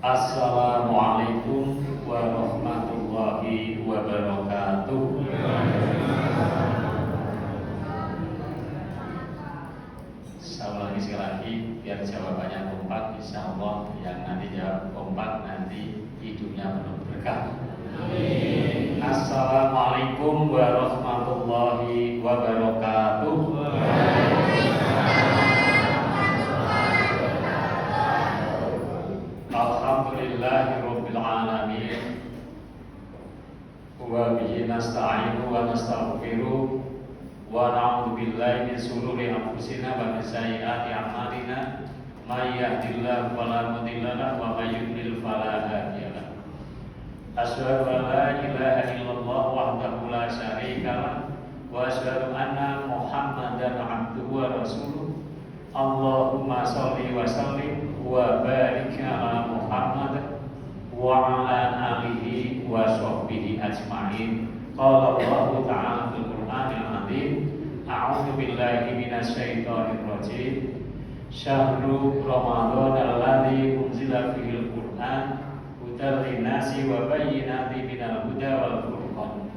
Assalamualaikum warahmatullahi wabarakatuh. Saya ulangi sekali lagi biar jawabannya kompak. Insya Allah yang nanti jawab kompak nanti hidupnya penuh berkah. Amin. Assalamualaikum warahmatullahi wabarakatuh. Alhamdulillahirabbil alamin. Wa bihi nasta'inu wa nastaghfiruh wa na'udzu billahi min shururi anfusina wa min sayyiati a'malina. May yahdihillahu fala mudilla lahu wa may yudlil fala hadiya lahu. Asyhadu an la ilaha illallah wahdahu la syarika lahu wa asyhadu anna Muhammadan abduhu wa rasuluh. Allahumma sholli wa sallim wa barik ala Muhammad wa ala alihi wa sahbihi ajma'in. Qala Allah ta'ala fil Qur'anil azim. A'udzu billahi minasy syaithanir rajim. Syahrul Ramadan alladzi unzila fihil Qur'an hudan linnasi wa bayyinatin minal huda wal furqan.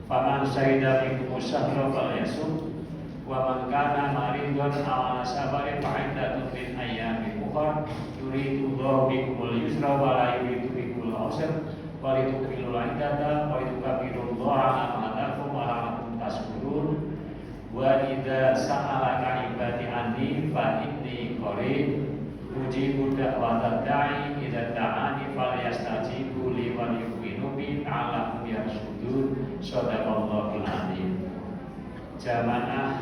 Faman syahida minkum syahra falyasum wa man kana maridan aw ala safarin fa iddatun min ayyamin ukhra yuridullahu bikumul yusra wa la yuridu bikumul usra wa litukmilul iddata wa litukabbirullaha ala ma hadakum wa la'allakum tashkurun. Wa idza sa'alaka ibadi anni fa inni qarib ujibu da'watad da'i idza da'ani falyastajibu li wa yu'minu bi la'allahum yarshudun. Shadaqallahul azim. Jamaah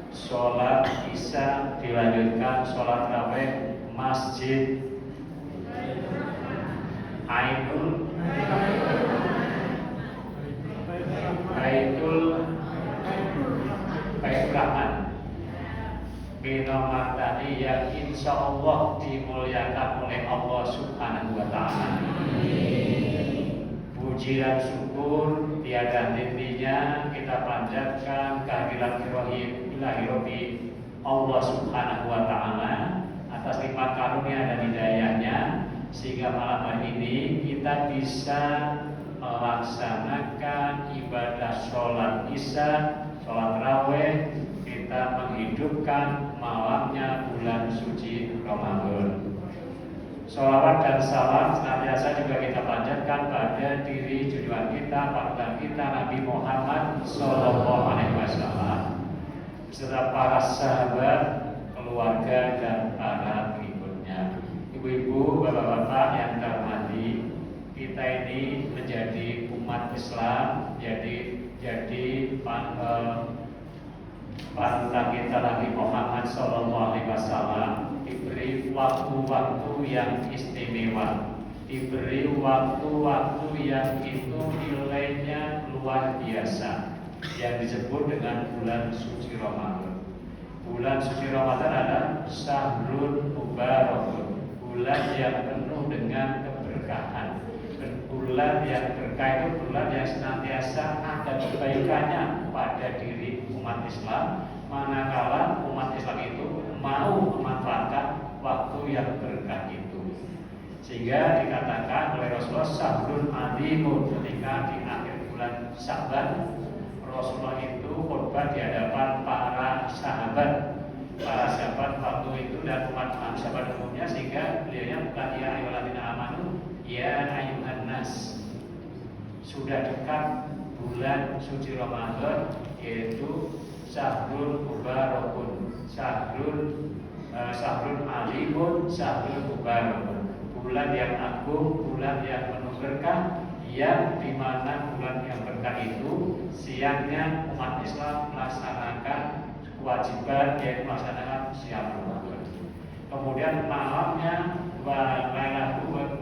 sholat isya dilanjutkan sholat raweh Masjid Ainul Baitul Rahman Binomartani yang insya Allah dimuliakan oleh Allah Subhanahu wa Ta'ala. Puji dan syukur tiada hentinya kita panjatkan kehadirat ilahi Rabbi Allah Subhanahu wa Ta'ala atas nikmat karunia dan hidayahnya sehingga malam hari ini kita bisa melaksanakan ibadah sholat isya, sholat raweh, kita menghidupkan malamnya bulan suci Ramadan. Sholawat dan salam senantiasa juga kita panjatkan pada diri junjungan kita, panutan kita Nabi Muhammad Sallallahu Alaihi Wasallam beserta para sahabat, keluarga dan para pengikutnya. Ibu-ibu, bapak-bapak yang terhormati, kita ini menjadi umat Islam, jadi panutan kita Nabi Muhammad Sallallahu Alaihi Wasallam diberi waktu-waktu yang istimewa, diberi waktu-waktu yang itu nilainya luar biasa, yang disebut dengan bulan suci Ramadan. Bulan suci Ramadan adalah syahrul mubarakun, bulan yang penuh dengan keberkahan. Bulan yang berkah itu bulan yang senantiasa ada kebaikannya pada diri umat Islam, manakala umat Islam itu mau memanfaatkan waktu yang berkah itu. Sehingga dikatakan oleh Rasulullah sahrun azimun, ketika di akhir bulan Sya'ban Rasulullah itu khutbah di hadapan para sahabat waktu itu dan umat manusia pada umumnya, sehingga beliaunya bukan ya ayyuhalladzina amanu ya ayyuhan nas. Sudah dekat bulan suci Ramadan, yaitu syahrul mubarakun, syahrul alimun, syahrul mubarakun, bulan yang agung, bulan yang penuh berkah, yang dimana bulan yang berkah itu siangnya umat Islam melaksanakan kewajiban yaitu melaksanakan siam Ramadan. Kemudian malamnya walailuhu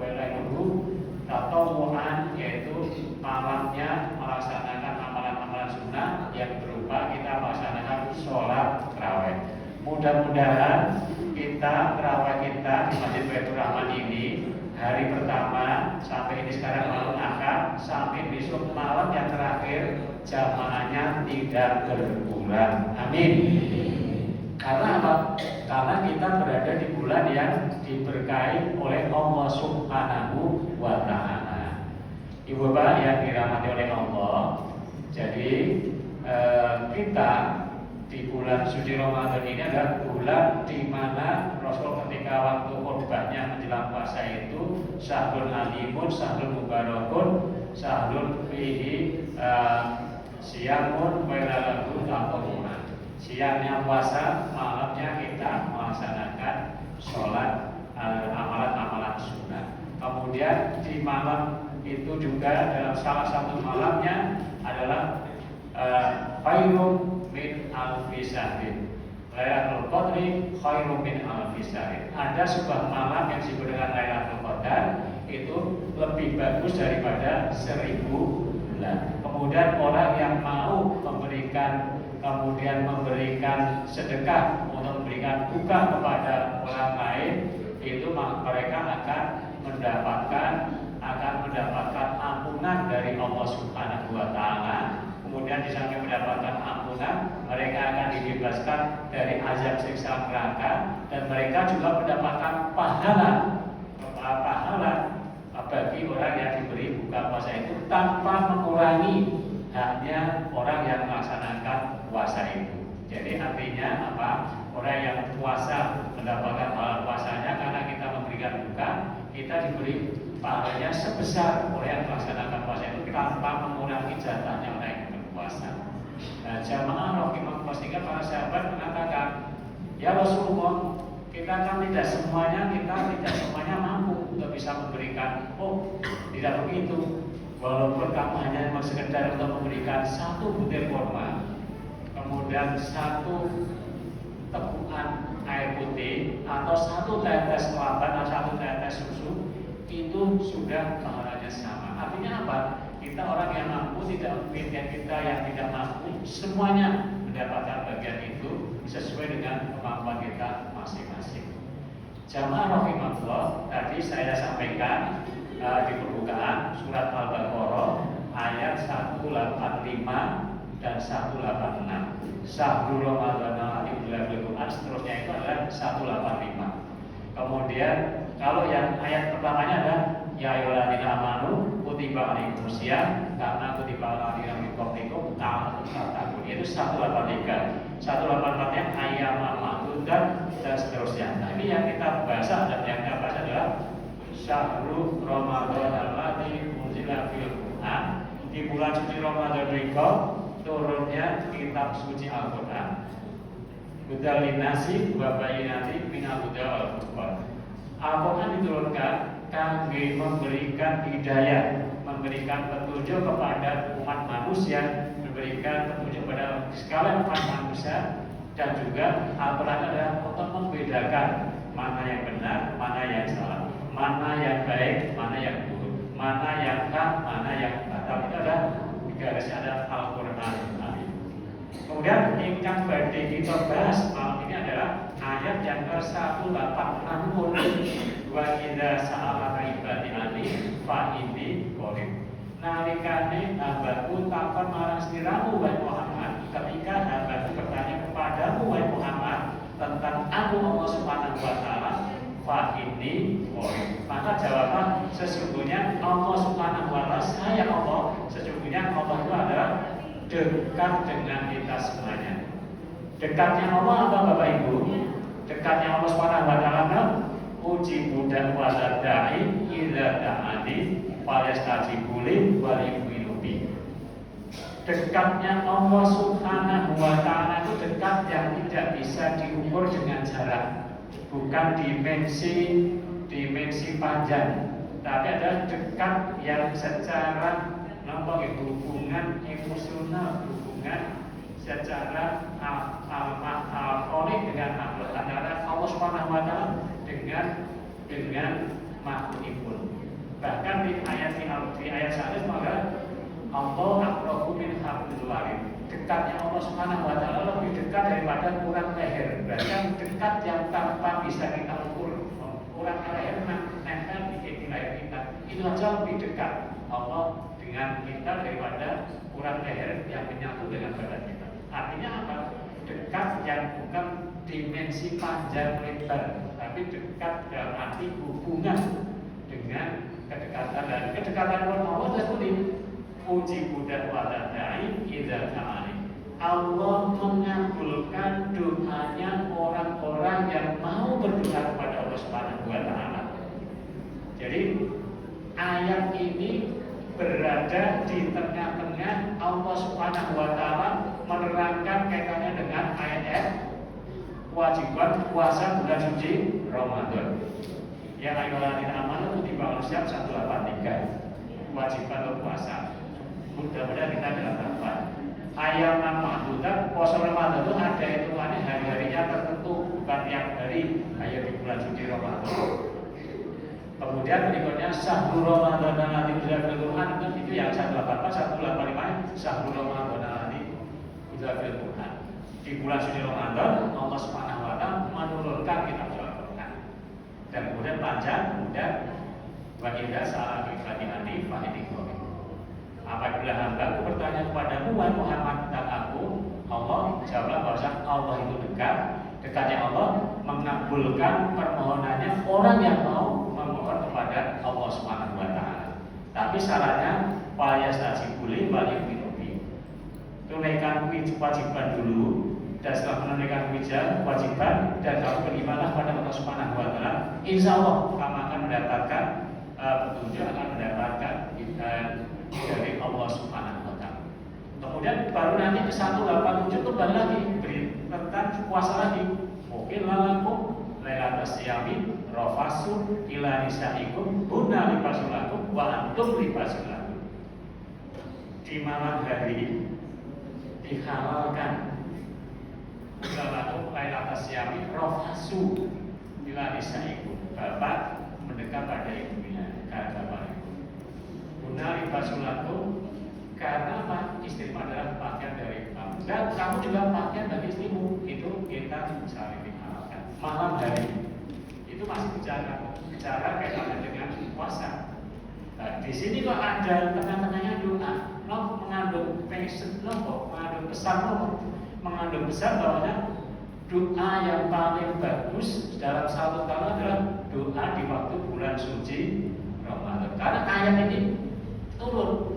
tatawuan, yaitu malamnya melaksanakan amalan-amalan sunnah yang berupa kita melaksanakan sholat tarawih. Mudah-mudahan kita tarawih kita di Masjid Baitur Rahman ini hari pertama sampai ini sekarang malam akad sampai besok malam yang terakhir jamaahnya tidak berkurang. Amin. Karena apa? Karena kita berada di bulan yang diberkahi oleh Allah Subhanahu wa Ta'ala. Ibu Bapak yang dirahmati oleh Allah, jadi kita di bulan suci Ramadan ini adalah bulan di mana Rasul ketika waktu khutbahnya menjelang puasa itu syahrul alimun, syahrul mubarakun, syahrul fihi siyamun wailalagun al-qur'an. Siangnya puasa, malamnya kita melaksanakan sholat amalan-amalan sunnah. Kemudian di malam itu juga dalam salah satu malamnya adalah khairum min alfi syahrin. Lailatul Qadri khairum min alfi syahrin. Ada sebuah malam yang disebut dengan Lailatul Qadar itu lebih bagus daripada 1000 bulan. Kemudian orang yang mau kemudian memberikan sedekah untuk memberikan buka kepada orang lain, itu mereka akan mendapatkan ampunan dari Allah Subhanahu wa Ta'ala. Kemudian di samping mendapatkan ampunan, mereka akan dibebaskan dari azab siksa neraka, dan mereka juga mendapatkan pahala bagi orang yang diberi buka puasa itu tanpa mengurangi haknya orang yang melaksanakan puasa itu. Jadi artinya apa? Orang yang puasa mendapatkan pahala puasanya karena kita memberikan buka, kita diberi pahalanya sebesar orang yang melaksanakan puasa itu tanpa mengurangi jatahnya orang yang berpuasa. Nah, jamaah rahimahullah, sehingga para sahabat mengatakan, ya Rasulullah, kita tidak semuanya mampu untuk bisa memberikan. Oh, tidak begitu. Walaupun kamu hanya sekedar untuk memberikan 1 butir kurma, kemudian 1 tegukan air putih, atau 1 tetes kelapa atau 1 tetes susu, itu sudah pahalanya sama. Artinya apa? Kita orang yang mampu tidak memikirkan kita yang tidak mampu, semuanya mendapatkan bagian itu sesuai dengan kemampuan kita masing-masing. Jamaah rahimahullah, tadi saya sampaikan di pembukaan surat Al-Baqarah ayat 185 dan 186. Syahrul Ramadan alladzi unzila fihi Al-Qur'an, seterusnya itu adalah 185. Kemudian kalau yang ayat pertamanya adalah ya ayyuhalladzina amanu kutiba alaikumusiyam kama kutiba alal ladzina min qablikum la'allakum tattaqun. Itu 183. 184 yang ayyaman ma'dudat dan seterusnya. Nah, ini yang kita bahas adalah Syahrul Ramadan alladzi unzila fihi Al-Qur'an. Di bulan suci Ramadan mereka turunnya kitab suci Al-Qur'an. Hudal linnasi wa bayyinatin minal huda wal furqan. Al-Qur'an diturunkan kangge memberikan hidayah, memberikan petunjuk kepada umat manusia, memberikan petunjuk kepada sekalian umat manusia, dan juga Al-Qur'an adalah untuk membedakan mana yang benar, mana yang salah, mana yang baik, mana yang buruk, mana yang hak, mana yang batal. Itu adalah garisnya ada Al-Qur'an. Kemudian ingkang badhe kita bahas malam ini adalah ayat yang ke-186. Wa idza sa'alaka ibadi anni fa inni qarib. Nalikane hambaku takon marang sliramu wahai Muhammad, ketika hambaku bertanya kepadamu wahai Muhammad tentang aku Allah Subhanahu wa Ta'ala, fa inni qarib. Maka jawablah, sesungguhnya Allah Subhanahu wa Ta'ala, saya Allah, sesungguhnya Allah itu adalah dekat dengan kita semuanya. Dekatnya Allah apa Bapak Ibu? Dekatnya Allah Subhanahu wa Ta'ala, uji budak wala da'i idza da'ani fayastajibu li wa yu'minu bi. Dekatnya Allah Subhanahu wa Ta'ala itu dekat yang tidak bisa diukur dengan jarak, bukan dimensi panjang, tapi adalah dekat yang secara hubungan emosional, hubungan secara alkoholik dengan makhluk, antara Allah Subhanahu wa Ta'ala dengan makhluk itu. Bahkan di ayat 1 maka Allah aqrabu min hablil warid. Dekatnya Allah Subhanahu wa Ta'ala lebih dekat daripada urat leher. Bahkan dekat yang tanpa bisa kita ukur. Urat leher nempel di leher kita, itu aja lebih dekat Allah dengan kita daripada urat leher yang menyatu dengan badan kita. Artinya apa? Dekat yang bukan dimensi panjang lebar, tapi dekat dalam arti hubungan dengan kedekatan. Dan kedekatan Allah seperti puji budak wadadai idza ta'ali. Allah mengabulkan doanya orang-orang yang mau berdoa kepada Allah Subhanahu wa taala. Jadi ayat ini berada di tengah-tengah Allah Subhanahu wa taala menerangkan kaitannya dengan ayat kewajiban puasa bulan suci Ramadan. Yang ayyuhalladzina amanu kutiba alaikumus syiyam 183. Kewajiban berpuasa. Mudah-mudahan kita dalam tahapan ayat ma'dudat puasa Ramadan itu ada hitungannya hari-harinya tertentu, bukan tiap hari kayak di bulan suci Ramadan. Kemudian berikutnya syahrul Ramadan allati unzila fil Qur'an, itu yang 184, 185 syahrul Ramadan allati unzila fil Qur'an. Di bulan suci Ramadan Allah Subhanahu wa taala menurunkan kitab Al-Qur'an. Dan kemudian panjang, kemudian wa idza sa'alaka ibadi fa inni qarib. Apabila hambaku bertanya kepadamu wahai Muhammad tentang aku, Allah jawablah bahwa Allah itu dekat. Dekatnya Allah mengabulkan permohonannya orang yang mau memohon kepada Allah Subhanahu wa taala. Tapi syaratnya fayastajibuli wa yu'minu. Tunaikan kewajiban dulu, dan setelah menunaikan kewajiban dan kamu berimanlah pada Allah Subhanahu wa taala, insyaallah kamu akan mendapatkan petunjuk, akan mendapatkan dari Allah Subhanahu wa taala. Kemudian baru nanti ke 187 kembali lagi beri tentang puasa lagi. Mungkin lalakum lailatas siyami rafasu ila nisaikum hunna libasul lakum wa antum libasul lakum. Di malam hari dihalalkan lalakum lailatas siyami rafasu ila nisaikum. Bapak mendekat pada ibunya, kata bapak. Hunna libasul lakum, karena apa? Istrimu adalah pakaian dari kamu dan kamu juga pakaian dari istrimu. Itu kita saling dihalalkan. Malam hari itu masih bicara kaitannya dengan puasa. Nah, di sini kok ada tengah-tengahnya doa, mengandung mengandung pesan bahwa doa yang paling bagus dalam satu tahun adalah doa di waktu bulan suci Ramadan. Karena ayat ini turun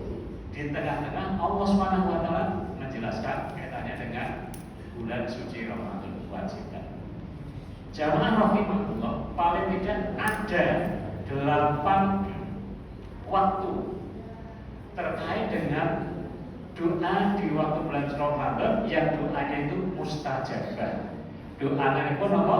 di tengah-tengah Allah Subhanahu wa taala menjelaskan kaitannya dengan bulan suci Ramadan kewajiban. Jamaah rahimahullah, paling tidak ada 8 waktu terkait dengan doa di waktu bulan Ramadan yang doanya itu mustajabah. Doanya pun apa?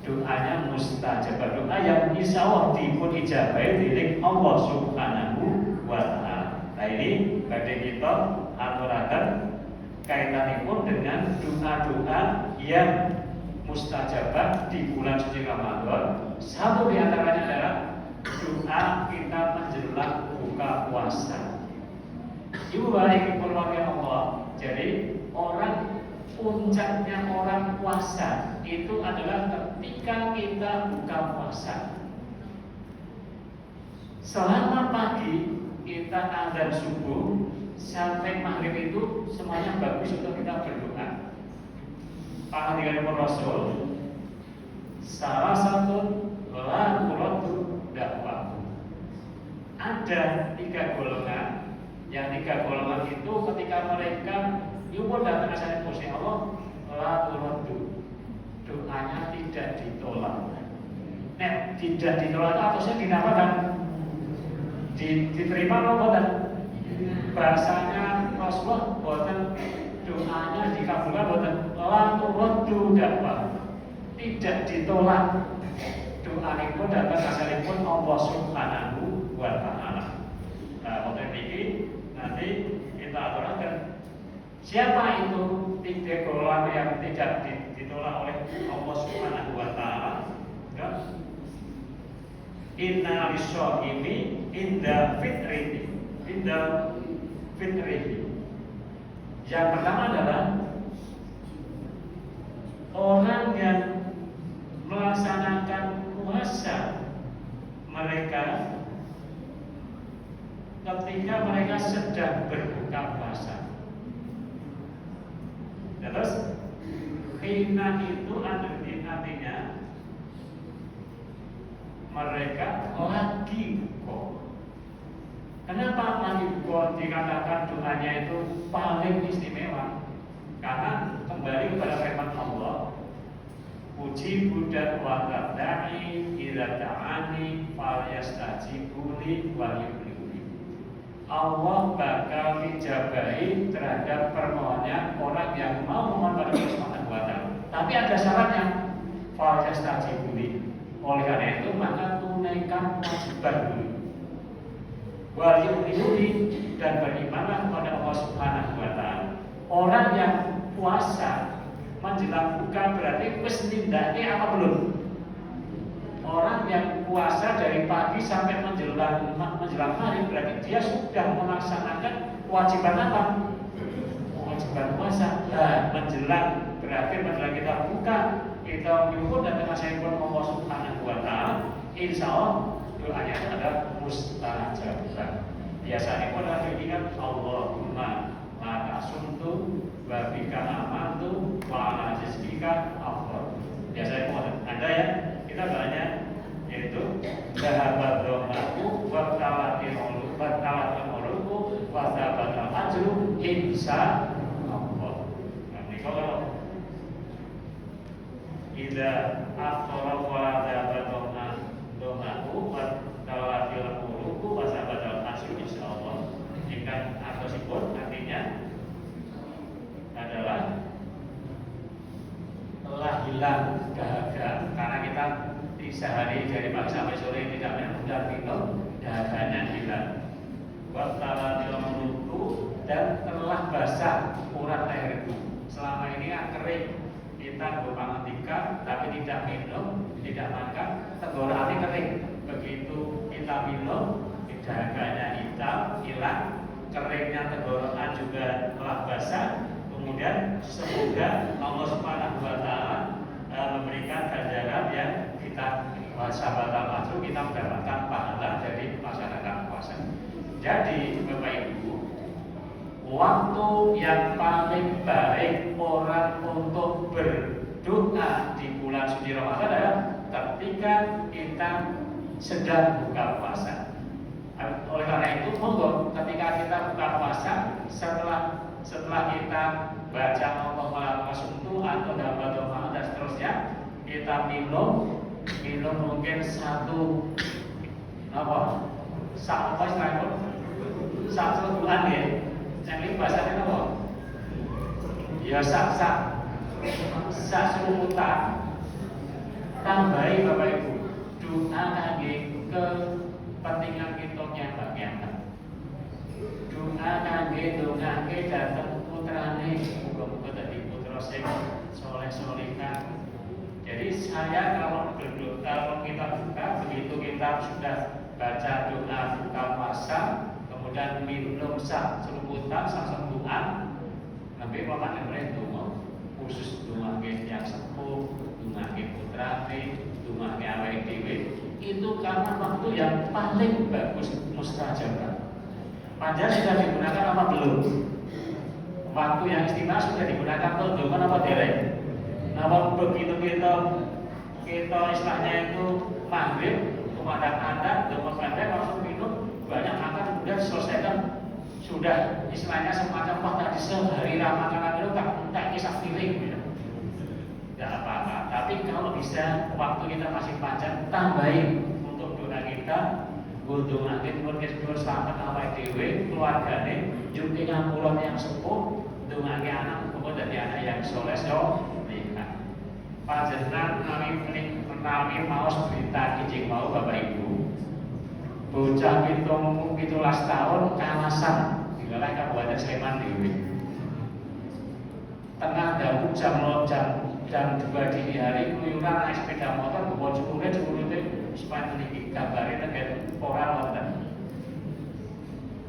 Doanya mustajabah. Doa yang insya Allah dipun ijabahi dening Allah Subhanahu wa taala. Nah ini badai kita aturakan kaitanipun dengan doa-doa yang mustajabah di bulan suci Ramadan. Satu di antaranya adalah doa kita menjelang buka puasa. Ibu baik keluarga Allah. Jadi puncaknya orang puasa itu adalah ketika kita buka puasa. Selama pagi kita azan subuh sampai maghrib itu semuanya bagus untuk kita berdoa. Panggilan Rasul, salah satu la turadu dakwah. Ada 3 golongan. Yang 3 golongan itu ketika mereka yukun datang asal kursi Allah, la turadu, doanya tidak ditolak. Nah, tidak ditolak itu harusnya dinamakan diterima atau bukan? Bahasanya Rasulullah bukan doanya dikabulkan, bukan la turadu dakwah, tidak ditolak. Doa itu datang asalipun Allah Subhanahu wa taala. Nah, untuk ini nanti kita aturkan siapa itu 3 golongan yang tidak ditolak oleh Allah Subhanahu wa taala. Inna lisyaqimi inda fitrihi. Yang pertama adalah orang yang melaksanakan puasa mereka ketika mereka sedang berbuka puasa. Terus Inna itu artinya mereka lagi kok. Kenapa lagi kok dikatakan doanya itu paling istimewa? Karena kembali kepada firman Allah, puji budak wa tadai idza ta'ani falyastajibuli wa yu'minu. Allah bakal dijabahi terhadap permohonannya orang yang mau memohon pada Allah Subhanahu wa taala. Tapi ada syaratnya, falyastajibuli. Oleh karena itu maka tunaikan kewajiban dulu. Wa yu'minu dan berimanlah kepada Allah Subhanahu wa taala. Orang yang puasa menjelang buka berarti wis nindakne apa belum? Orang yang puasa dari pagi sampai menjelang maghrib berarti dia sudah melaksanakan kewajiban apa? Kewajiban puasa. Nah, menjelang kita buka, kita menyukur dan mengasyikkan Allah Subhanahu wa taala, insya Allah doanya adalah mustajab. Biasanya pun ada ingat Allahumma maka suntu wa bika amantu wa ala rizqika afdal. Biasanya pun ada ya, kita banyak yaitu zahabat domaku wa talatil uluku wa zahabat ajru insya Allah. Nanti kalau ida afdal wa zahabat domaku wa talatil uluku wa zahabat ajru insya Allah. Jika atau sipun artinya adalah telah hilang dahaga karena kita sehari dari pagi sampai sore tidak minum dahaganya hilang. Waktala dilumuruku dan telah basah urat leherku. Selama ini kering, kita berpangan tiga tapi tidak minum, tidak makan, tenggorokannya kering. Begitu kita minum, dahaganya hilang, keringnya tenggorokan juga telah basah. Kemudian semoga Allah Subhanahu wa taala memberikan ganjaran yang kita sahabat al-ajru kita mendapatkan pahala dari melaksanakan puasa. Jadi Bapak Ibu, waktu yang paling baik orang untuk berdoa di bulan suci Ramadan adalah ketika kita sedang buka puasa. Oleh karena itu, monggo ketika kita buka puasa setelah kita baca Allah Suntu atau dapat doa dan seterusnya, kita minum mungkin satu bulan ya. Yang ini bahasanya apa? Ya sak seruputan. Tambahi Bapak Ibu doa kangge kepentingan kita yang bagian. Doa kangge dateng putrane, muga-muga dadi putra sing soleh-solehah. Jadi saya kalau berdoa, kalau kita buka, begitu kita sudah baca doa buka puasa, kemudian minum seruputan, sesembuhan, nanti paman yang donga, khusus donga yang sepuh, donga putrane, donga awake dhewe, itu karena waktu yang paling bagus mustajab. Panjang sudah digunakan apa belum? Waktu yang istimewa sudah digunakan belum? Apa derek? Nah, begitu kita istilahnya itu maghrib, kumandang-andang, pendek langsung minum, banyak makan, kemudian selesaikan sudah istilahnya semacam tadi sehari makanan itu tak kisah piring gitu. Tidak apa-apa, tapi kalau bisa waktu kita masih panjang, tambahin untuk doa kita. Gunung angin murkes selamat awake dhewe keluargane juga ngampulon yang sepuh ndongake anak muga dadi anak yang saleh nikah. Panjenengan menawi maos berita kijing mau Bapak Ibu. Bocah 17 tahun kalasan di wilayah Kabupaten Sleman dhewe. Tengah dalu jam 2 dini hari keluyuran naik sepeda motor bawa curune supaya meniki gambarnya kayak orang wonten.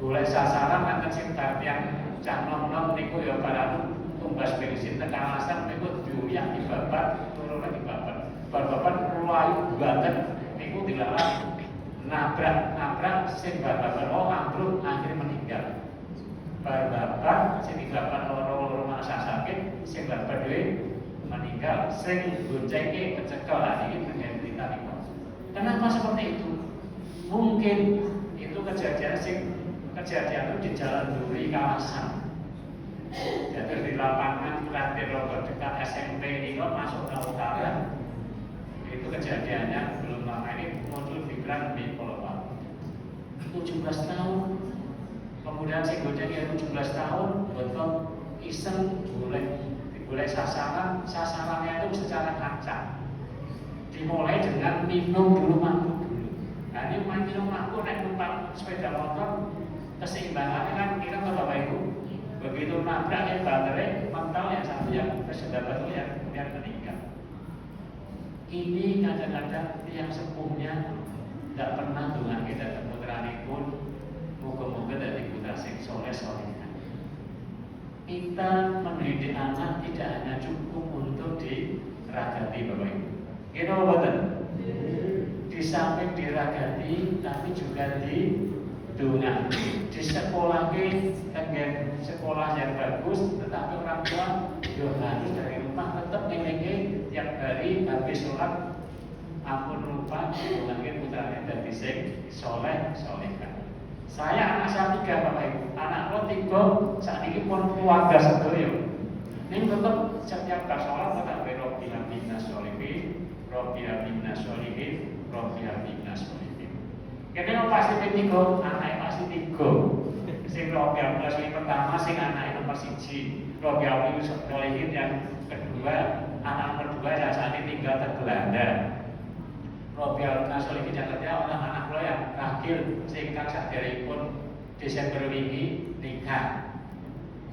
Golek sasaran kan cinta yang cah nom-nom niku ya barang tumbas bensin tekan alasan niku diuyak di babat, turun lagi babat. Babat mlayu banget niku dilarang nabrak sing babat ambruk akhirnya meninggal. Babat sing babat loro rumah sakit sing babat dhewe meninggal, sing goncenge kecekel ini menjadi berita niku. Kenapa seperti itu? Mungkin itu kejadian itu di Jalan Duri Kawasan. Jadi di lapangan Raden Rogo dekat SMP ini kok masuk ke utara. Itu kejadiannya belum lama ini muncul pikiran di Polopal. 17 tahun. Kemudian si gonceng 17 tahun, betul iseng boleh sasarannya itu secara acak. Dimulai dengan minum dulu mabuk dulu. Nah ini minum mabuk naik numpak sepeda motor, keseimbangannya kan kira ke Bapak Ibu. Begitu nabrak ya baterai mental yang satu yang tersedak batu yang kemudian meninggal. Ini kadang-kadang yang sepuhnya tidak pernah dengan kita putrane pun moga-moga dari putra sing soleh solehah. Kita mendidik anak tidak hanya cukup untuk diragati Bapak Ibu. Kita betul. Di samping diragati, tapi juga didongani. Di sekolah tengen sekolah yang bagus, tetapi orang tua harus dari rumah tetap ngelingi tiap hari habis sholat. Ampun lupa dongani putranya dari sing soleh solehah. Saya anak saya 3 Bapak Ibu, anak lo 3 saat ini pun keluarga sedoyo. Ini tetap setiap sholat tetap Robbil Minas Sholihin, Robbil Minas Sholihin, Robbil Minas Sholihin. Kene pasti 3, anak pasti 3. Sing Robbil Minas Sholihin pertama, sing anak nomor 1, Robbil Minas Sholihin yang kedua, anak kedua saat ini tinggal tergelanda. Robbil Minas Sholihin yang ketiga anak lo yang terakhir sehingga saderipun Desember wingi nikah.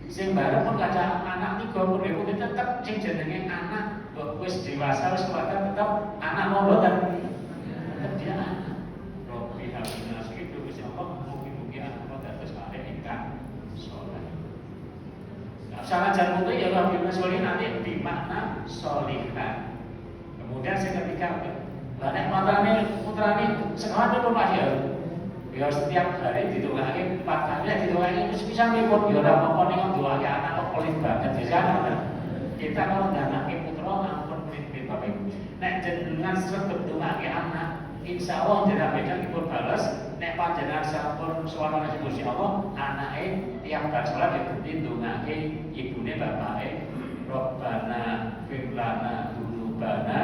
Sing bareng pun ada anak 3 pun tetap sing jenenge anak wis dewasa wis keluarga tetap anak mau boten. Tetap dia anak. Robbil Minas itu wis apa mungkin anak lo dados arek nikah saleh. Nah, sanajan itu ya Robbil Minas Sholihin nanti dimakna solihah. Kemudian sing ketiga nek putrane sekolah dulu Pak ya. Ya setiap hari ditunggangi 4 kali ditunggangi bisa mipun ya ora apa-apa ning doake anak kok pelit banget di sana. Kita kalau ndanake putra ampun pelit Bapak Ibu. Nek jenengan sregep ndongake anak, insyaallah jenengan bedang dipun bales. Nek panjenengan sampun suwarane Gusti Allah, anake tiap kali salat ditunggangi ibune bapake Rabbana fir lana dzunubana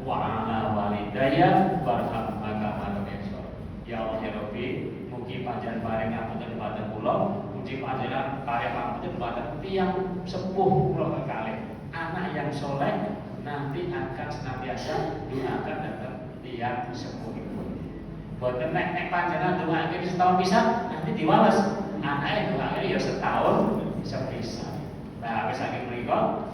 wa ala walidayya warhamna kama rabbayana. Ya Allah ya Rabbi, mugi panjenengan paring ngapunten dhumateng kula, mugi panjenengan paring ngapunten dhumateng tiyang sepuh kula kekalih. Anak yang soleh nanti akan senantiasa doakan datang tiyang sepuh ibu. Boten nek panjenengan doaake setahun pisan nanti diwales. Anake doaake ya setahun sepisan. Nah, wis saking menika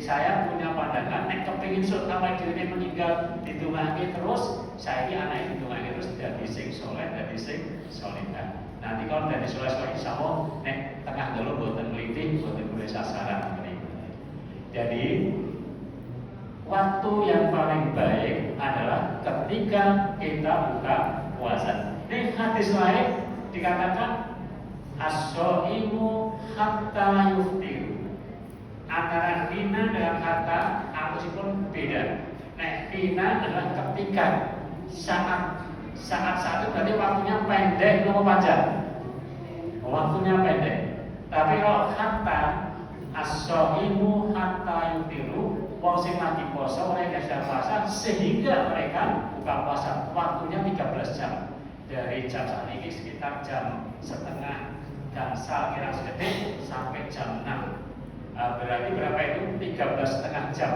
saya punya pandangan, nek kepingin awake dhewe meninggal ditunggangi terus, saiki anake ditunggangi terus dadi sing soleh, dadi sing salehah. Nanti kalau dadi soleh insyaallah nek tengah dalu mboten mliti, mboten boleh sasaran mriku. Jadi waktu yang paling baik adalah ketika kita buka puasa. Ini hadis lain dikatakan as-shaimu hatta yuftir. Antara hina dengan kata arusipun beda. Nah, hina adalah ketika saat itu berarti waktunya pendek atau panjang? Waktunya pendek. Tapi kalau kata as-shaimu hatta yuftiru, wong sing lagi puasa mereka sudah puasa sehingga mereka buka puasa waktunya 13 jam. Dari jam saat ini sekitar jam setengah dan kira sedetik sampai jam 6. Berarti berapa itu? 13,5 jam.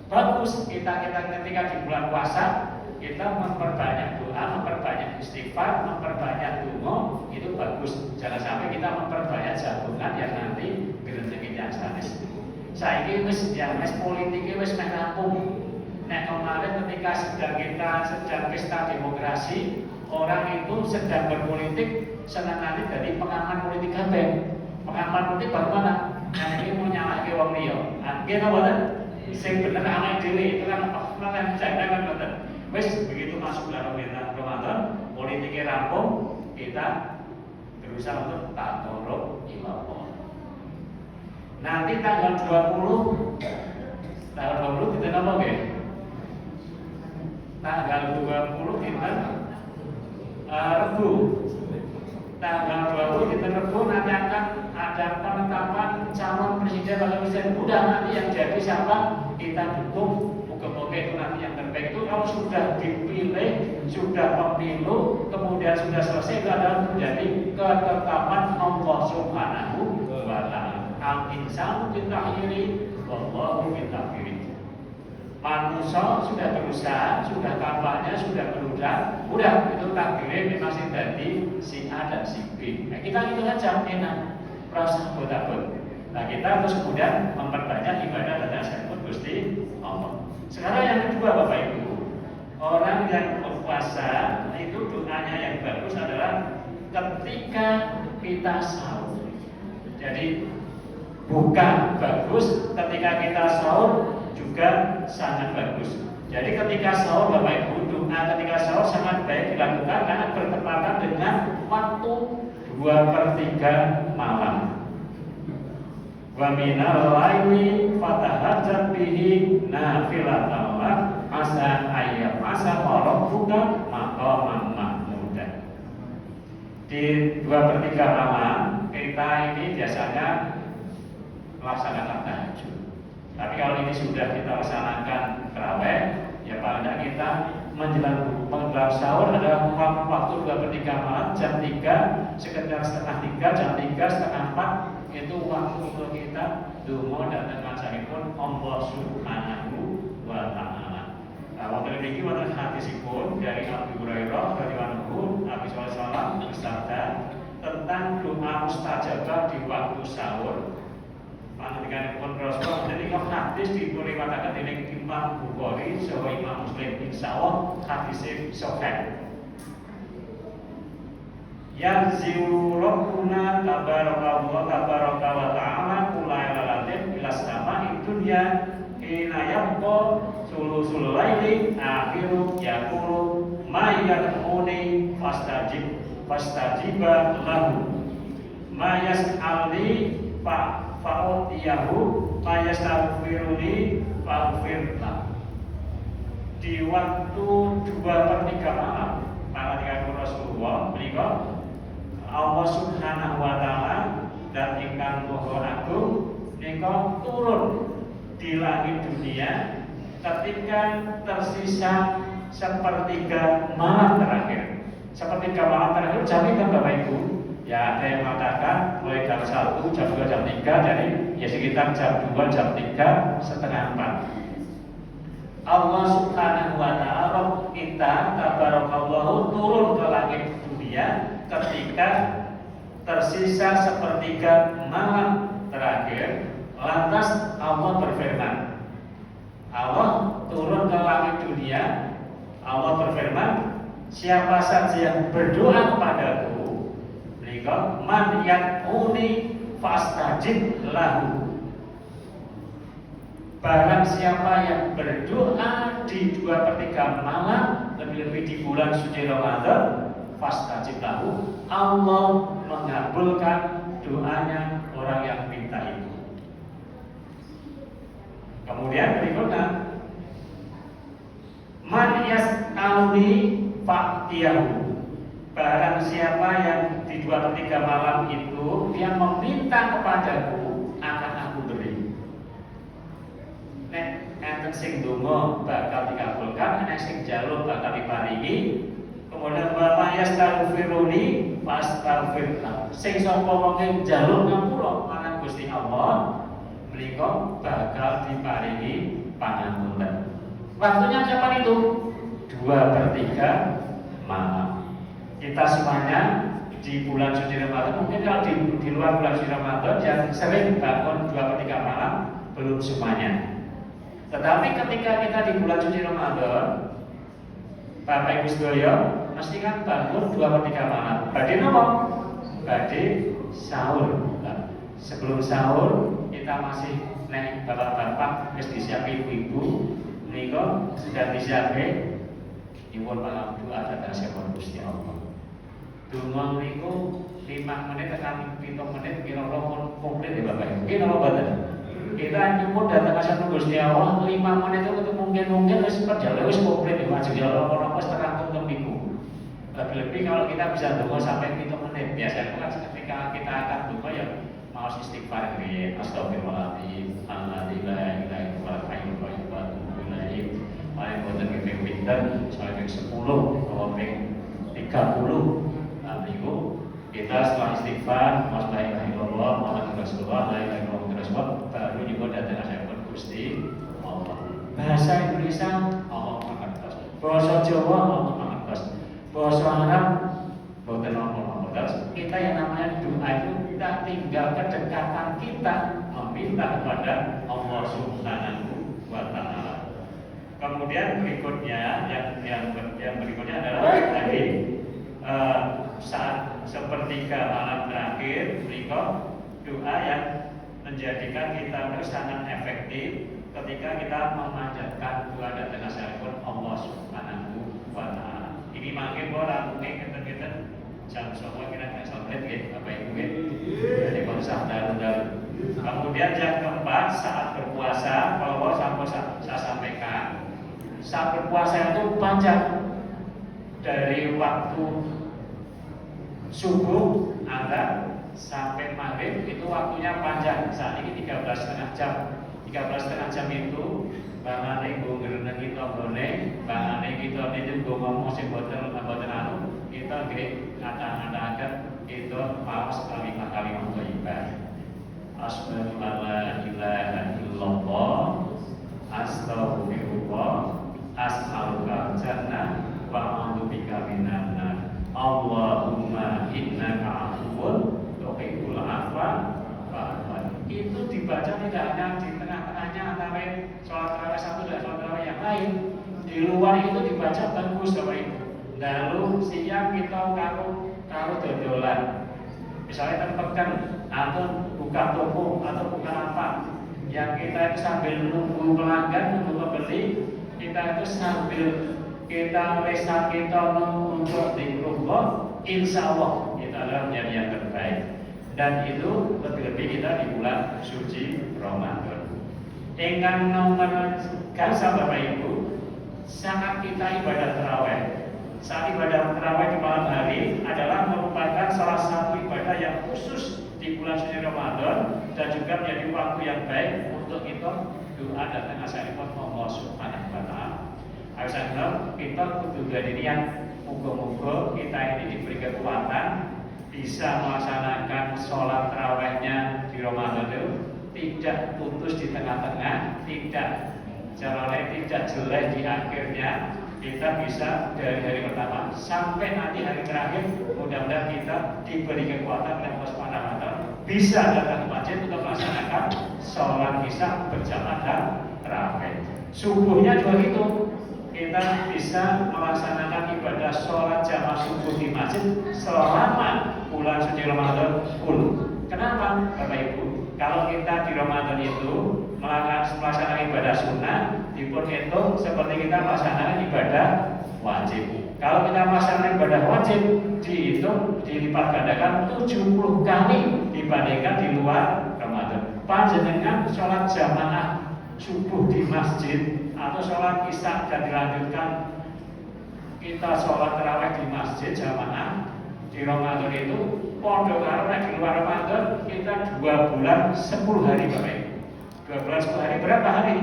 Bagus kita ketika di bulan puasa kita memperbanyak doa, memperbanyak istighfar, memperbanyak donga, itu bagus. Jangan sampai kita memperbanyak jagungan yang nanti berhenti sanes. Saiki wis ya wis politike wis meh rampung. Nek kemarin ketika sedang pesta demokrasi, orang itu sedang berpolitik senangannya dari pengaman politik kabeh. Pengaman politik bagaimana? Nah ini mau nyalahke wong liya. Nggih napa boten? Sing bener awake dhewe itu kan malah jangan boten. Wis begitu masuk dalam Ramadan, politiknya rampung, kita berusaha untuk takarrub ilallah. Nanti tanggal 20 Tanggal 20 dinten apa nggih? Tanggal 20 dinten Rebu. Tanggal 20 dinten Rebu nanti akan ada penetapan calon presiden atau presiden muda nanti yang jadi siapa kita dukung. Moga-moga itu nanti yang terbaik. Itu kalau sudah dipilih, sudah pemilu, kemudian sudah selesai, itu adalah menjadi ketetapan Allah Subhanahu wa ta'ala. Al-insanu bitakhiri wallahu bitakhiri. Manusia sudah berusaha, sudah kampanye, sudah berusaha, udah itu takdirnya masih jadi si A dan si B. Nah, kita itu saja enak, rasa buat-buat. Nah, kita terus kemudian memperbanyak ibadah dan tasawuf Gusti Allah. Sekarang yang kedua Bapak Ibu, orang yang berpuasa itu doanya yang bagus adalah ketika kita sahur. Jadi buka bagus, ketika kita sahur juga sangat bagus. Jadi ketika sahur Bapak Ibu, doa ketika sahur sangat baik dilakukan karena bertepatan dengan waktu 2/3 malam. Wa minal laili fatahajjat bihi nafilatan lak asa ayyam asa rabbuka maqaman mahmuda. Di 2/3 malam kita ini biasanya melaksanakan tahajud. Tapi kalau ini sudah kita laksanakan tarawih, ya paling tidak kita menjelang sahur adalah waktu 2/3 malam, jam 3, sekitar setengah 3, jam 3, setengah 4 itu waktu untuk kita donga dan macanipun Allah Subhanahu wa ta'ala. Nah, waktu ini wonten hadisipun dari Abu Hurairah radhiyallahu anhu, Nabi sallallahu alaihi wasallam bersabda tentang doa mustajabah di waktu sahur. Panjenenganipun Rasul jadi hadis diriwayatkan dening Imam Bukhari saha Imam Muslim, insyaallah hadise sahih. Yanzilu Rabbuna tabaraka wa ta'ala kullailalatin ila sama'i dunya hina yabqa sulusul laili akhiru yaqulu ma yad'uni fastajiba lahu ma yas'alni fa'utiyahu ma yastaghfiruni fa'ghfirlah. Di waktu 2/3 malam para dikatakan Rasulullah menika Allah Subhanahu wa ta'ala dan ingkang Maha Agung nika turun di langit dunia ketika tersisa 1/3 malam terakhir. 1/3 malam terakhir jam kan Bapak Ibu? Ya ada yang mengatakan mulai jam 1, jam 2, jam 3, jadi ya sekitar jam 2, jam 3, setengah 4. Allah Subhanahu wa ta'ala kita tabarakallahu turun ke langit dunia ketika tersisa 1/3 malam terakhir. Lantas Allah berfirman, Allah turun ke langit dunia, Allah berfirman, siapa saja yang berdoa kepadaku, mereka man yad'uni fastajib lahu. Barang siapa yang berdoa di 2/3 malam, lebih-lebih di bulan suci Ramadan, fastajib lahu, Allah mengabulkan doanya orang yang minta itu. Kemudian berikutnya, man yas'aluni fa'tiyahu. Barang siapa yang di 2/3 malam itu yang meminta kepadaku, akan aku beri. Nek enten sing donga bakal dikabulkan, nek sing njaluk bakal diparingi. Kemudian bapak yastaghfiruni fastaghfirlah. Sing sapa wong njaluk ngapura marang Gusti Allah, menika bakal diparingi pangapunten. Waktunya kapan itu? 2/3 malam. Kita semuanya di bulan suci Ramadan, mungkin kalau di luar bulan suci Ramadan yang sering bangun 2/3 malam belum semuanya. Tetapi ketika kita di bulan suci Ramadan, Bapak Ibu sedaya mesti kan bangun 2/3 malam. Badhe napa? Badhe sahur. Nah, sebelum sahur kita masih nek bapak-bapak wis disiapi ibu-ibu menika sudah disiapi nyuwun pangapunten dhateng sepur Gusti Allah. Donga niku 5 menit tekan 7 menit kira-kira pun komplit ya Bapak Ibu. Nggih napa mboten? kita nyumput datang ke satu Gusti Allah 5 menit itu mungkin wis perjalanan wis komplit ya Mas ya orang wis terangkum tembiku. Lebih-lebih kalau kita bisa donga sampai 7 menit. Biasanya kan ketika kita akan donga ya mau istighfar gitu. Astagfirullahaladzim, alhamdulillah, ilahi wa hayyul qayyum wa atubu ilaih. Paling boten ping pinten, sampai ping 10 atau ping 30. Nah, niku kita setelah istighfar, la ilaha illallah, Muhammadur Rasulullah, la ilaha illallah, baru juga datang asal Gusti Allah. Bahasa Indonesia Allah mengertos. Bahasa Jawa Allah mengertos. Bahasa Arab boten apa-apa. Kita yang namanya doa itu kita tinggal kedekatan kita meminta kepada Allah Subhanahu wa taala. Kemudian berikutnya yang berikutnya adalah tadi saat sepertiga malam terakhir berikut doa yang menjadikan kita sangat efektif ketika kita memanjatkan doa dan tenasipun Allah Subhanahu wa taala. Ini makin orang mungkin kita jam semua kira-kira sampai apa itu jadi bangsa daru-daru. Kemudian yang keempat saat berpuasa, kalau saya sampaikan saat berpuasa itu panjang dari waktu subuh azan sampai maghrib itu waktunya panjang. Saat ini 13,5 jam. 13,5 jam itu bangane nggo ngrenengi tanggane, bangane kita niku nggo ngomong sing boten anu, kita nggih ngata-ngataken kita maos kalimat-kalimat thayyibah. Asyhadu an la ilaha illallah, astaghfirullah, as'aluka jannah wa a'udzubika minan nar. Allahumma innaka afuwwun tuhibbul afwa fa'fu. Itu dibaca tidak hanya di tengah-tengahnya antara sholat tarawih satu dan sholat tarawih yang lain. Di luar itu dibaca bagus Bapak Ibu. Lalu siang kita karo dodolan. Misalnya tempekan atau buka toko atau buka apa yang kita itu sambil nunggu pelanggan, nunggu pembeli, kita itu sambil kita resa kita untuk zikrullah, insya Allah itu adalah menjadi yang terbaik. Dan itu lebih-lebih kita di bulan suci Ramadan. Ingkang nomor gansal Bapak Ibu, saat kita ibadah tarawih. Saat ibadah tarawih di malam hari adalah merupakan salah satu ibadah yang khusus di bulan suci Ramadan dan juga menjadi waktu yang baik untuk kita doa dan tenasipun Allah Subhanahu wa taala. Alhamdulillah kita kudu niat muga-muga kita ini diberi kekuatan bisa melaksanakan sholat tarawihnya di Ramadan itu tidak putus di tengah-tengah, tidak jelek di akhirnya. Kita bisa dari hari pertama sampai nanti hari terakhir, mudah-mudahan kita diberi kekuatan dan waspada bisa datang ke masjid untuk melaksanakan sholat isya berjamaah dan tarawih. Subuhnya juga gitu, kita bisa melaksanakan ibadah sholat jamaah subuh di masjid selama bulan suci Ramadan full. Kenapa Bapak Ibu? Kalau kita di Ramadan itu melaksanakan ibadah sunnah, dihitung seperti kita melaksanakan ibadah wajib. Kalau kita melaksanakan ibadah wajib, dihitung dilipat gandakan 70 kali dibandingkan di luar Ramadan. Panjenengan sholat jamaah subuh di masjid atau sholat isya dan dilanjutkan kita sholat tarawih di masjid jamaah di Ramadan itu podo karo di luar Ramadan kita 2 bulan 10 hari Bapak Ibu. 2 bulan 10 hari berapa hari?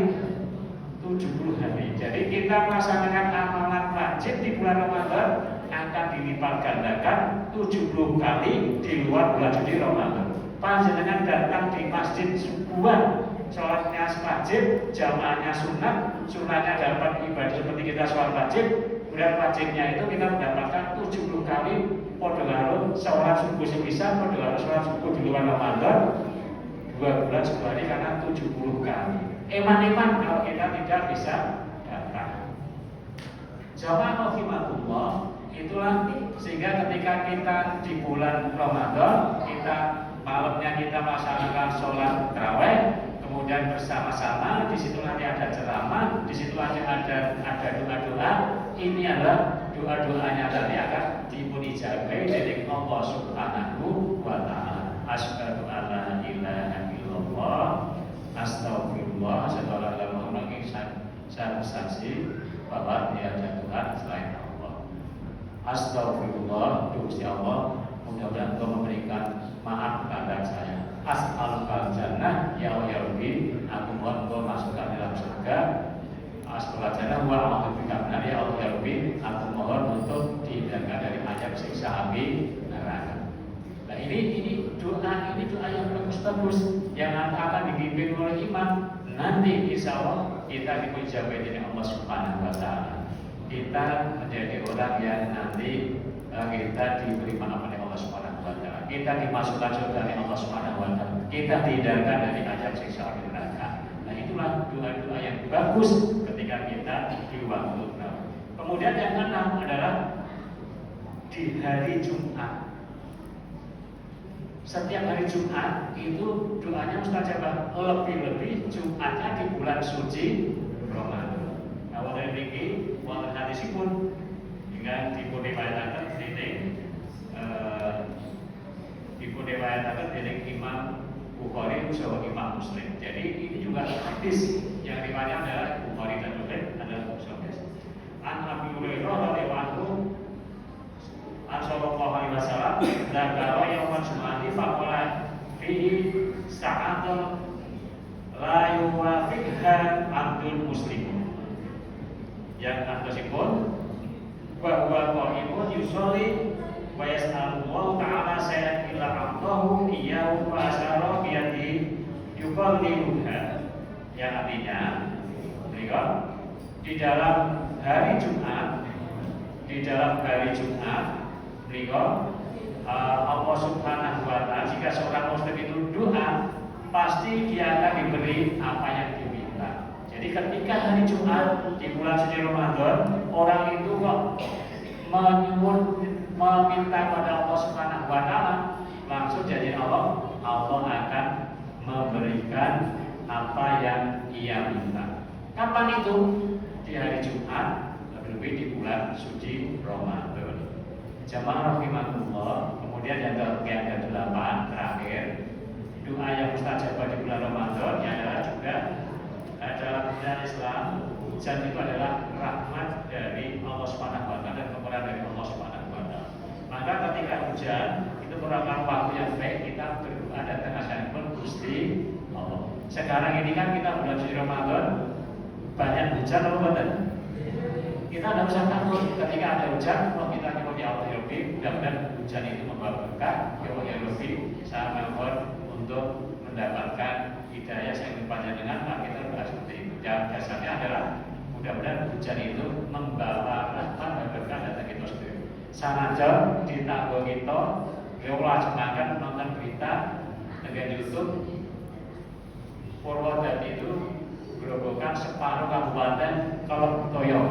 70 hari. Jadi kita melaksanakan amalan wajib di bulan Ramadan akan dilipat gandakan 70 kali di luar bulan suci Ramadan. Panjenengan datang di masjid subuhan, sholatnya wajib, jamaahnya sunnah, sunnahnya dapat ibadah seperti kita sholat wajib, kemudian wajibnya itu kita mendapatkan 70 kali podo karo sholat subuh sebisa, podo karo sholat subuh di luar Ramadan 2 bulan 10 hari karena 70 kali. Eman-eman kalau kita tidak bisa datang. Jamaah rahimakumullah, itulah sehingga ketika kita di bulan Ramadan kita malamnya kita melaksanakan sholat tarawih, kemudian bersama-sama di situ nanti ada ceramah, di situ nanti ada doa-doa. Ini adalah doa-doanya tadi akan dipun ijabahi dari Allah Subhanahu wa taala. Asyhadu an la ilaha illallah, Astagfirullah, setelah dalam lagi saya bersaksi bahwa dia ada Tuhan selain Allah. Astagfirullah, Gusti Allah, mudah-mudahan Engkau memberikan maaf kepada saya. As'alukal jannah, ya Allah ya Rabbi, aku mohon Engkau masukkan dalam surga. As'alukal jannah wa a'udzubika minar, ya Allah ya Rabbi, aku mohon untuk dihindarkan dari azab siksa api neraka. Nah ini doa yang bagus-bagus yang akan dipimpin oleh imam. Nanti insya Allah kita dimujabai oleh Allah Subhanahu Wa Taala. Kita menjadi orang yang nanti kita diberi maaf oleh Allah Subhanahu Wa Taala. Kita dimasukkan surga oleh Allah Subhanahu Wa Taala. Kita dihindarkan dari azab siksa api neraka. Nah itulah doa-doa yang bagus ketika kita di waktu. Kemudian yang keenam adalah di hari Jumat. Setiap hari Jumat itu doanya mustajabah, lebih-lebih Jumatnya di bulan suci Ramadan. Awal dari ini, wonten hadisipun hingga dipuniwayataken dening Imam Bukhari saha Imam Muslim. Jadi ini juga hadis yang riwayatnya adalah Bukhari dan Muslim adalah sahih. An Abi Hurairah radhiyallahu anhu Sallallahu alaihi wasallam dzakara yaumul jum'ati faqala fihi sa'atun la yuwafiqha abdul muslim. Yang atasipun wa huwa qa'imun yusolli wa yas'alullah ta'ala sayyid ila abdahu iyyahu wa asyara biyadihi yuqalliluha. Yang artinya di dalam hari Jumat Allah Subhanahu Wa Taala, jika seorang muslim itu doa, pasti dia akan diberi apa yang diminta. Jadi ketika hari Jumat di bulan suci Ramadan, orang itu kok meminta pada Allah Subhanahu Wa Taala, langsung jadi Allah akan memberikan apa yang ia minta. Kapan itu? Di hari Jumat, lebih di bulan suci Ramadan. Jamaah rahimakumullah. Kemudian yang ke-8 terakhir, doa yang mustajabah di bulan Ramadan yang adalah juga dalam bulan Islam. Hujan itu adalah rahmat dari Allah Subhanahu Wa Taala dan kemurahan dari Allah Subhanahu Wa Taala. Maka ketika hujan itu merupakan waktu yang baik kita berdoa dan menghadap Gusti Allah. Sekarang ini kan kita bulan suci Ramadan, banyak hujan atau betul? Kita tidak usah takut ketika ada hujan. Kalau kita nyuruh ya Allah ya Rabbi, mudah-mudahan hujan itu membawa berkah. Ya Allah ya Rabbi, saya mohon untuk mendapatkan hidayah yang berpanjangan. Maka kita berdoa seperti itu. Dan dasarnya adalah mudah-mudahan hujan itu membawa rahmat dan berkah datang kita sendiri. Sanajan di tangga kita, kita jangan nonton berita dengan YouTube. Purwodadi itu gerobokan separuh kabupaten Kolok Toyo.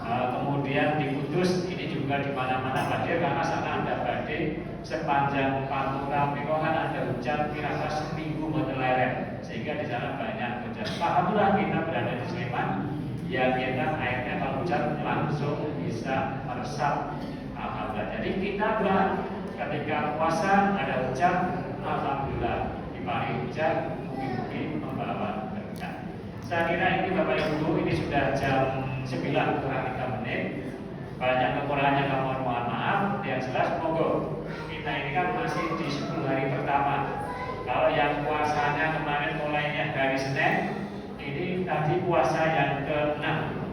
Kemudian di Kudus ini juga di mana-mana badai karena sana ada badai sepanjang Pantura Pekohan ada hujan kira-kira seminggu berteleret sehingga di sana banyak hujan. Alhamdulillah kita berada di Sleman ya kita airnya kalau hujan langsung bisa meresap. Alhamdulillah. Jadi kita berdoa ketika puasa ada hujan, alhamdulillah diparingi hujan mungkin membawa berkah. Saya kira ini Bapak Ibu ini sudah jam 9 kurang 3 menit. Banyak kekurangannya mohon maaf. Yang jelas monggo kita ini kan masih di 10 hari pertama. Kalau yang puasanya kemarin mulainya hari Senin, ini tadi puasa yang ke-6.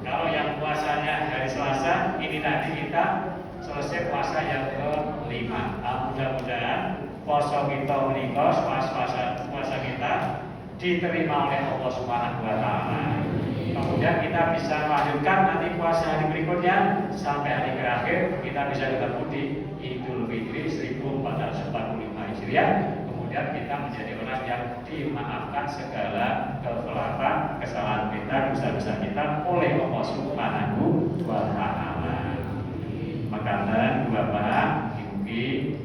Kalau yang puasanya hari Selasa, ini tadi kita selesai puasa yang ke-5. Mudah-mudahan puasa kita menikah, puasa kita diterima oleh Allah Subhanahu Wa Taala. Kemudian kita bisa melanjutkan nanti puasa hari berikutnya sampai hari terakhir kita bisa ketemu di Idul Fitri 1445 Hijriah. Kemudian kita menjadi orang yang dimaafkan segala kekelapan, kesalahan kita, dosa-dosa kita oleh Allah Subhanahu Wa Taala. Makanan Bapak, Ibu,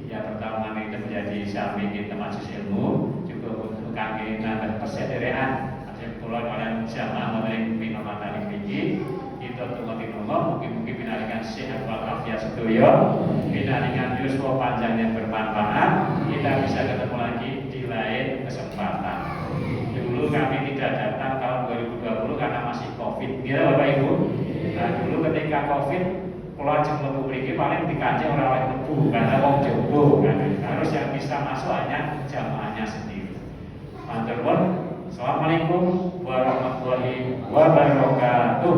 yang pertama itu menjadi sami kita majelis ilmu juga untuk kami nambah persederean. Kulon oleh jamaah menerima minuman dari Fiji itu mungkin binarikan sehat walafiat sedoyo, binarikan yuswa panjang yang bermanfaat. Kita bisa ketemu lagi di lain kesempatan. dulu kami tidak datang tahun 2020 karena masih COVID. Gitu Bapak Ibu. Nah dulu ketika COVID, kalau ajeng mlebu mriki paling dikaji orang lain mlebu karena wong jowo kan. Harus yang bisa masuk hanya jamaahnya sendiri. Matur nuwun. Assalamualaikum warahmatullahi wabarakatuh.